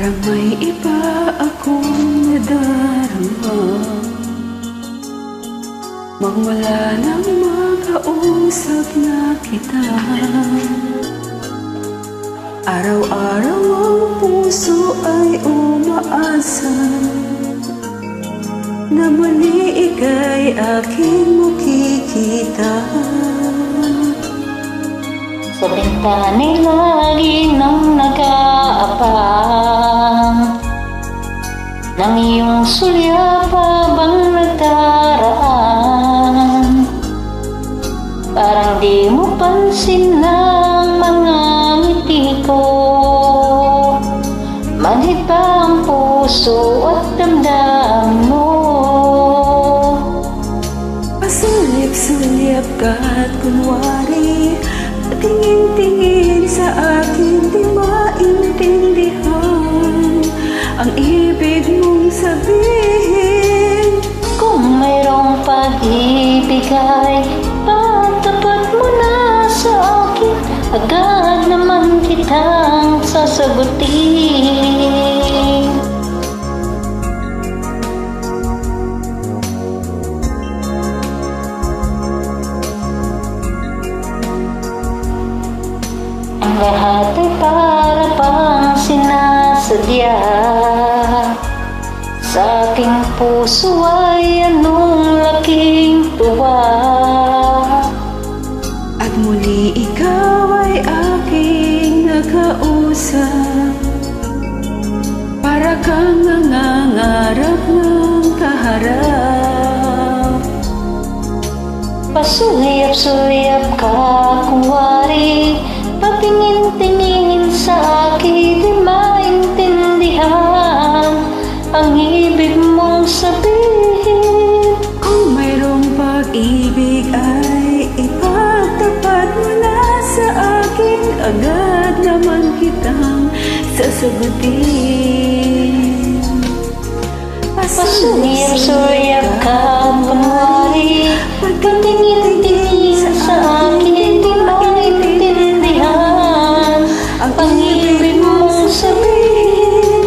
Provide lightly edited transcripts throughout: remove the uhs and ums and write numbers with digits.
Parang may iba akong nadarama, magmula nang makausap na kita. Araw-araw ang puso ay umaasa na muli ika'y aking makikita. Sa bintana'y lagi nang nag-aabang ng iyong sulyap habang nagdaraan. Parang di mo pansin ang mga ngiti ko, manhid pa ang puso at damdamin mo. Pasulip-sulip ka at kunwari tingin-tingin sa akin, di maintindihan ang ibig mong sabihin. Kung mayroong pag-ibig ay patapat mo na sa akin, agad naman kitang sasagutin. Ang lahat ay para bang sinasadya, sa aking puso ay anong laking tuwa. At muli ikaw ay aking nakausap, para kang nangangarap ng kaharap. Pasuliyap-suliyap ka kunwari, patingin-tingin sa akin, di maintindihan ang ibig mong sabihin. Kung mayroong pag-ibig ay ipagtapat mo na sa akin, agad naman kitang sasagutin. Pasuliyap-suliyap ka kunwari, patingin-tingin sa akin, di maintindihan ang ibig mong sabihin.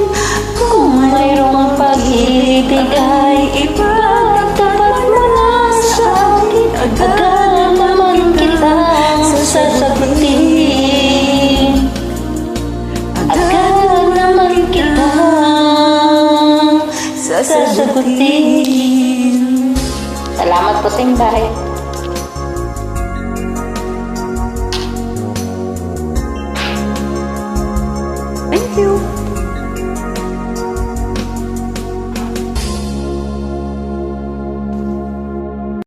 Kung mayroong pag-ibig ay ipagtapat mo na sa akin, agad naman kitang sasagutin. Agad naman kitang sasagutin. Salamat po, Timbay. Thank you.